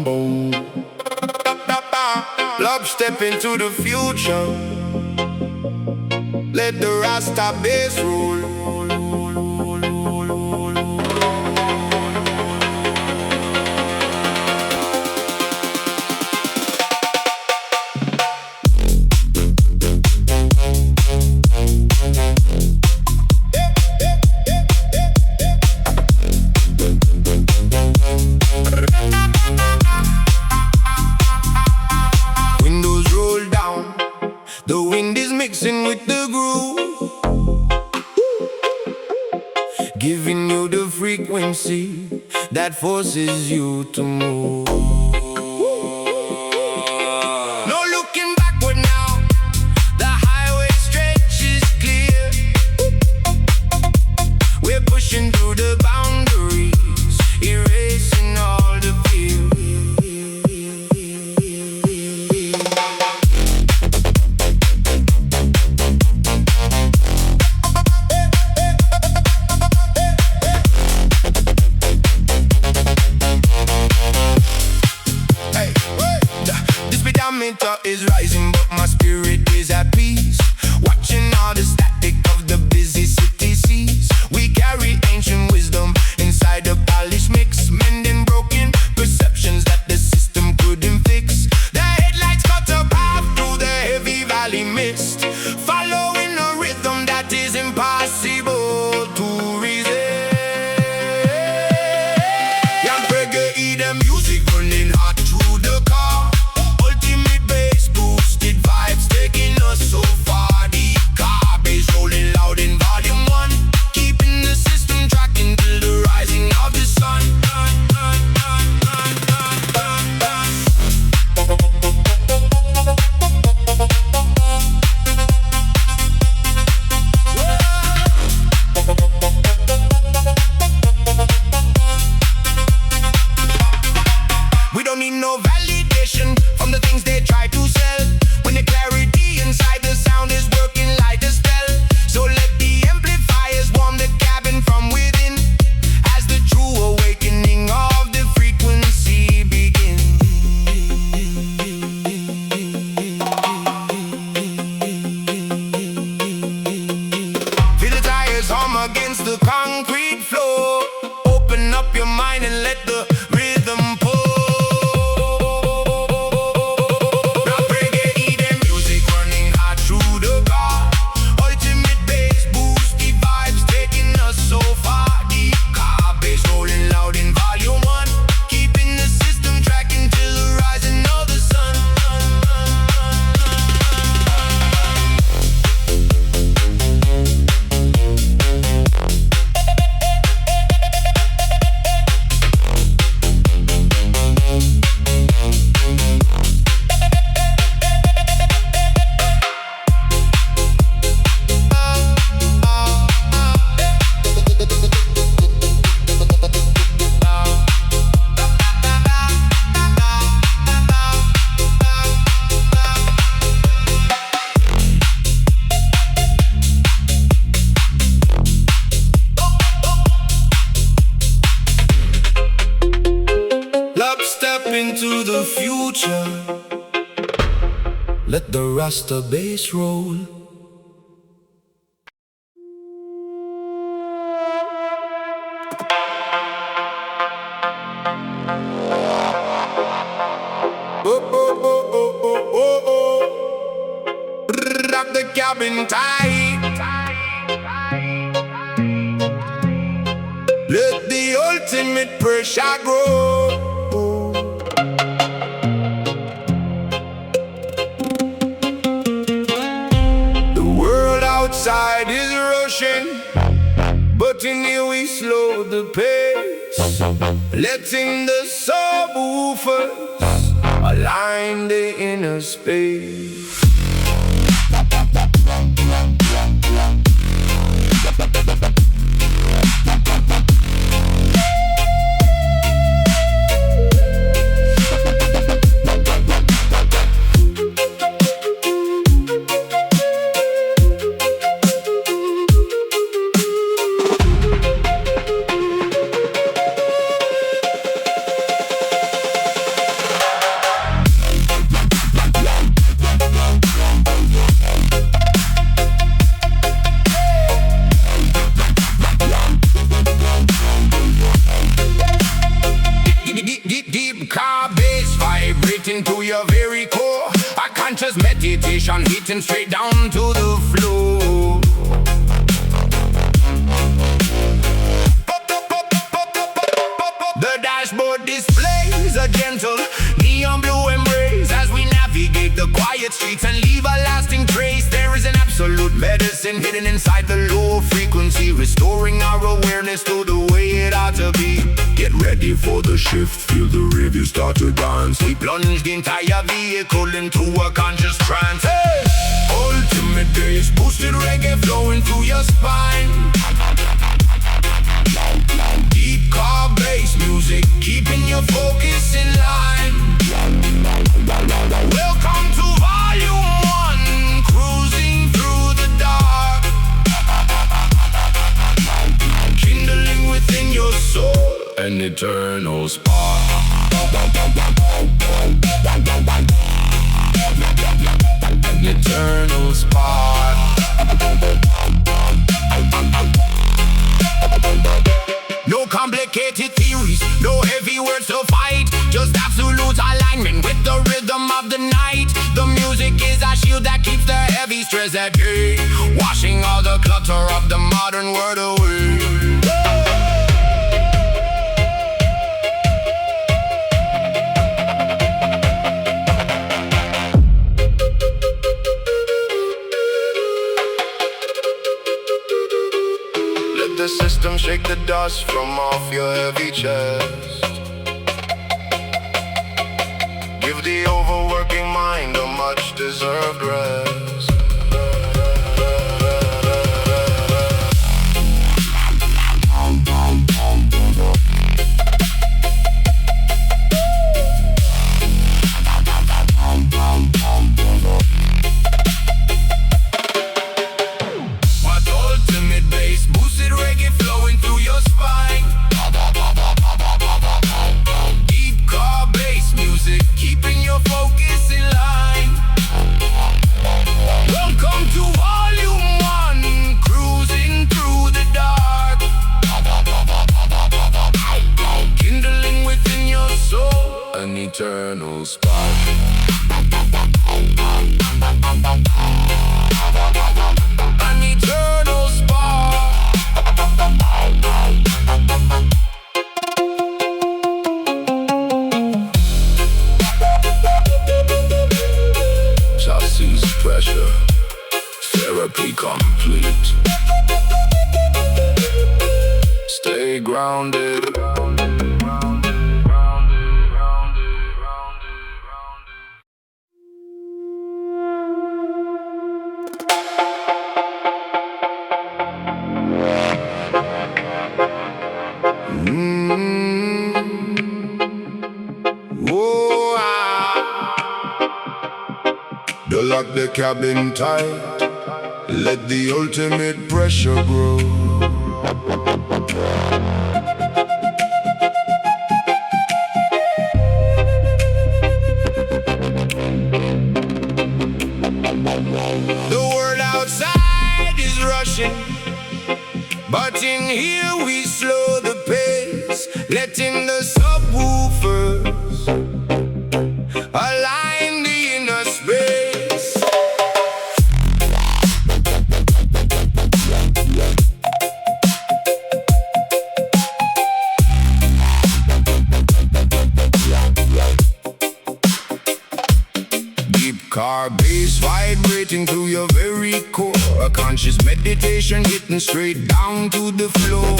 boom, boom. Love step into the future. Let the Rasta bass roll. Windows roll down, the wind is mixing with the groove, giving you the frequency that forces you to move. No looking backward now, the highway stretches clear. We're pushing through the boundaries, erasing all the fear. Is rising, but my spirit is at peace. Watching all the static of the busy city seas. We carry ancient wisdom inside the polished mix, mending broken perceptions that the system couldn't fix. The headlights cut a path through the heavy valley mist, following a rhythm that is impossible to resist. Young Reggae EDM music running hot through the car. Vibes taking us so far. The car bass rolling loud in volume 1, keeping the system tracking till the rising of the sun. We don't need no validation from the things they try to sell. When the clarity inside the sound is working like a spell. So let the amplifiers warm the cabin from within, as the true awakening of the frequency begins. Feel the tires hum against the concrete floor. Open up your mind and let the rhythm pull. Into the future, let the Rasta bass roll. Oh, oh, oh, oh, oh, oh, oh. Rock the cabin tight. Let the ultimate pressure grow. Outside is rushing, but in here we slow the pace, letting the subwoofers align the inner space. car bass vibrating to your very core. A conscious meditation hitting straight down to the floor. The dashboard displays a gentle neon blue embrace as we navigate the quiet streets and leave a lasting trace. There is an absolute medicine hidden inside the low frequency, restoring our awareness to the way it ought to be. Get ready for the shift, feel the rhythm start to dance. We plunge the entire vehicle into a conscious trance. Hey! Ultimate bass boosted reggae flowing through your spine. Deep car bass music, keeping your focus in line. Welcome to volume 1, cruising through the dark, kindling within your soul an eternal spark. An eternal spark. No complicated theories, no heavy words to fight, just absolute alignment with the rhythm of the night. The music is a shield that keeps the heavy stress at bay, washing all the clutter of the modern world away. The system shake the dust from off your heavy chest. Give the overworking mind a much deserved rest. Eternal spark. An eternal spark. Chassis pressure, therapy complete. Stay grounded. Lock the cabin tight, let the ultimate pressure grow. The world outside is rushing, but in here we slow the pace, letting the subwoofers align the inner space. Car bass vibrating through your very core, a conscious meditation hitting straight down to the floor.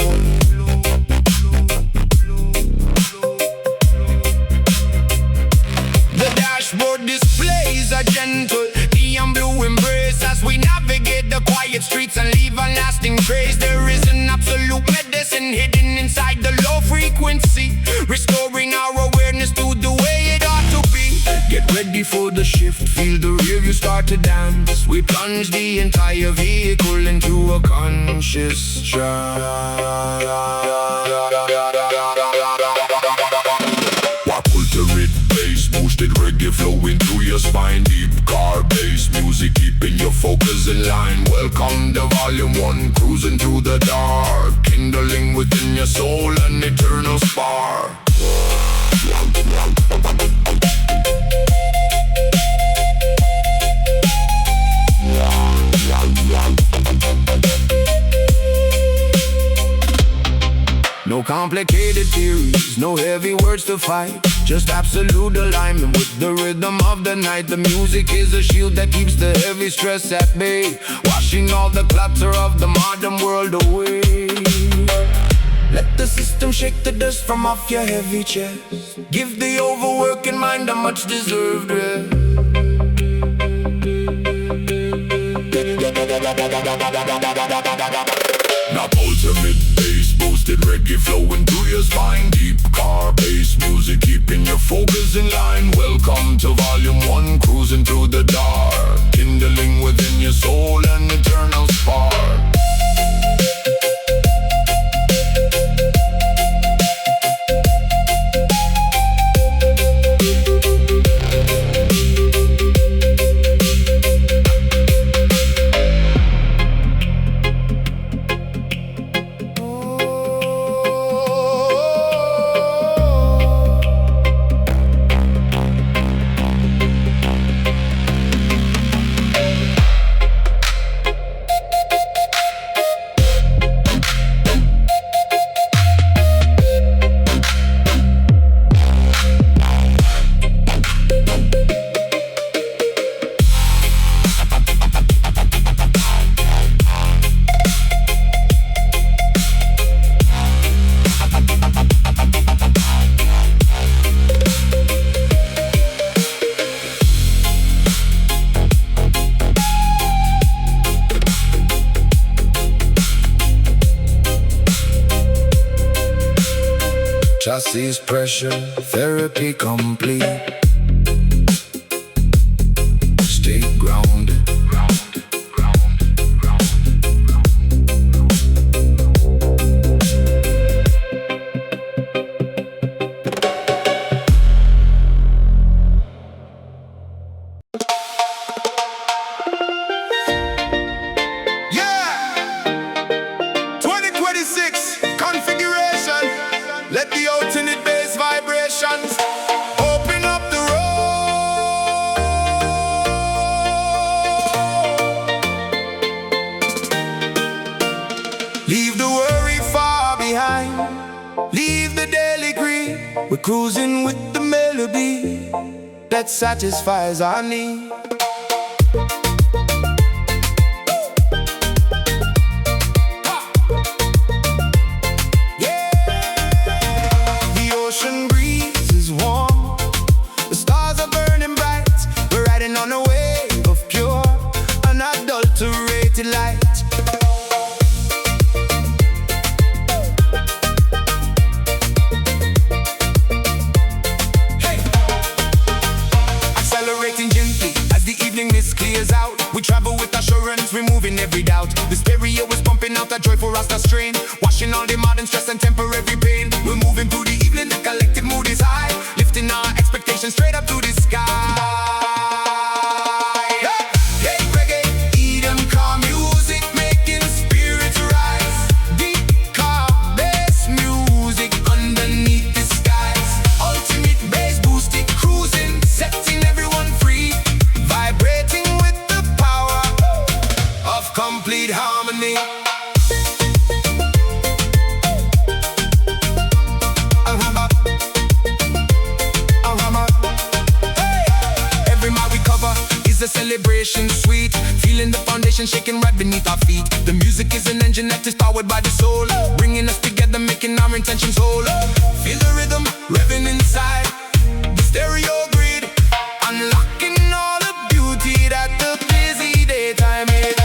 The dashboard displays a gentle neon blue embrace as we navigate the quiet streets and leave a lasting trace. There is an absolute medicine hidden inside the low frequency, restoring our awareness to the way it ought to be. Get ready for the shift, feel the rear view start to dance. We plunge the entire vehicle into a conscious trance. Ultimate bass boosted reggae flowing through your spine. Deep car bass music keeping your focus in line. Welcome to volume 1, cruising through the dark, kindling within your soul an eternal spark. No complicated theories, no heavy words to fight. Just absolute alignment with the rhythm of the night. The music is a shield that keeps the heavy stress at bay, washing all the clutter of the modern world away. Let the system shake the dust from off your heavy chest. Give the overworking mind a much deserved rest. Not ultimate bass boosted reggae flowing through your spine. Deep car bass music keeping your focus in line. Welcome to volume 1, cruising through the dark, kindling within your soul an eternal spark. Chassis pressure, therapy complete. Stay grounded. Let the alternate bass vibrations open up the road. Leave the worry far behind, leave the daily greed. We're cruising with the melody that satisfies our need. On a wave of pure, unadulterated light. Hey! Accelerating gently as the evening mist clears out. We travel with assurance, removing every doubt. The stereo is pumping out a joyful Rasta strain, washing all the modern stress and temporary pain. We're moving through the evening, the collective mood is high, lifting our expectations straight up to the sky. Complete harmony. Every mile we cover is a celebration sweet, feeling the foundation shaking right beneath our feet. The music is an engine that is powered by the soul, bringing us together, making our intentions whole. Feel the rhythm revving inside the stereo grid, unlocking all the beauty that the busy daytime is.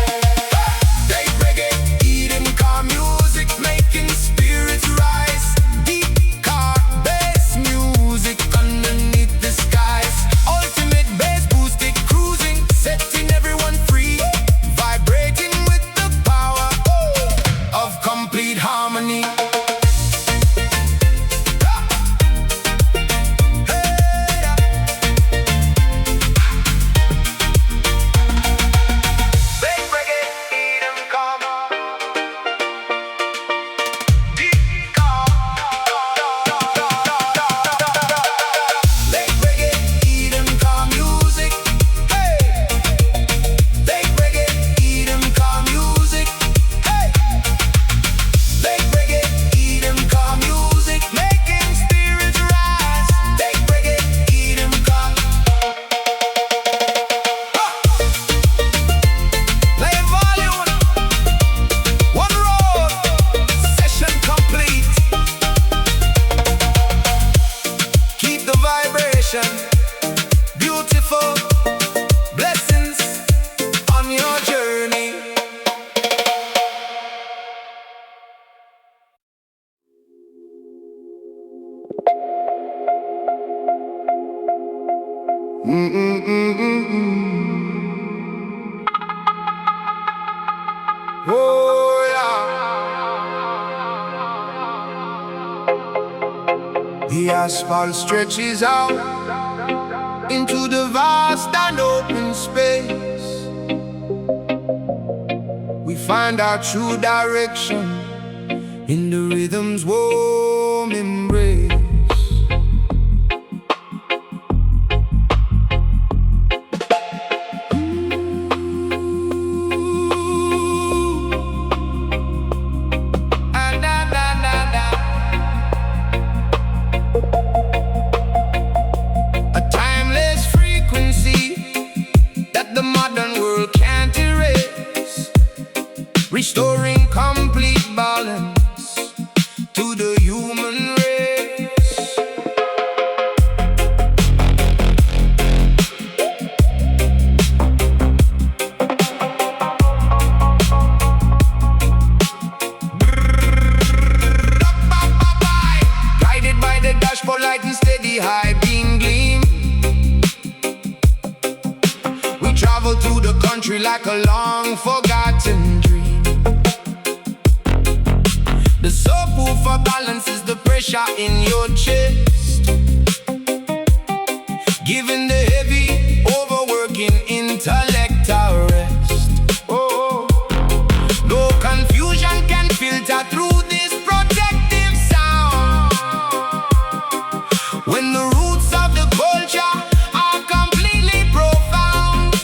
Oh, yeah. The asphalt stretches out into the vast and open space. We find our true direction in the rhythm's warm embrace. A timeless frequency that the modern world can't erase, restoring complete balance to the human race. Guided by the dashboard light and steady high beam gleam, we travel through the country like a long forgotten dream. The subwoofer balances the pressure in your chest, giving the heavy, overworking intellect a rest. Oh, no confusion can filter through this protective sound when the roots of the culture are completely profound.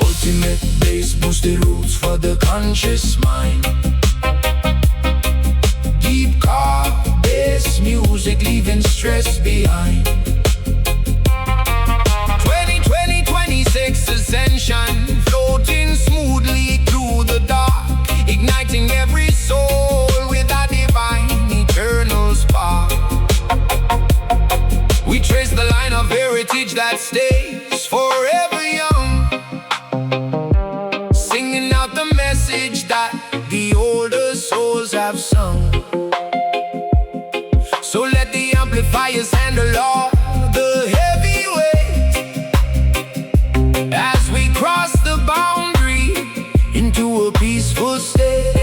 Ultimate bass boosted roots for the conscious mind. Deep car bass music leaving stress behind. 2026 ascension, floating smoothly through the dark, igniting every soul with a divine eternal spark. We trace the line of heritage that stays forever young, singing out the message that the older souls have sung. So let the amplifiers handle all the heavy weight as we cross the boundary into a peaceful state.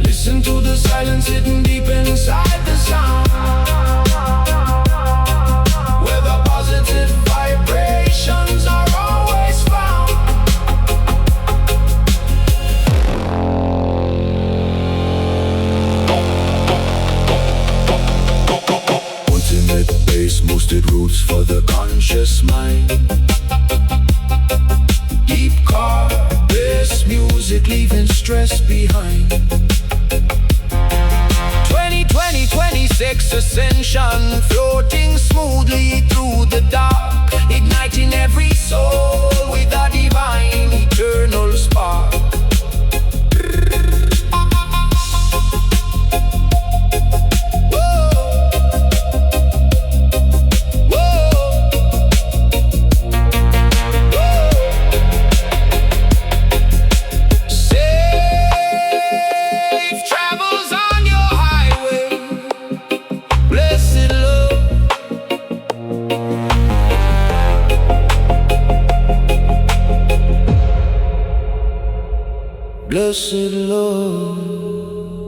Listen to the silence hidden deep inside the sound, where the positive vibrations are always found. Ultimate bass boosted roots for the conscious mind. Deep car bass music leaving stress behind. 2026 ascension, floating smoothly through the dark, igniting every soul with a divine eternal spark. Whoa. Whoa. Whoa. Safe travels on your highway. Blessed love, blessed love.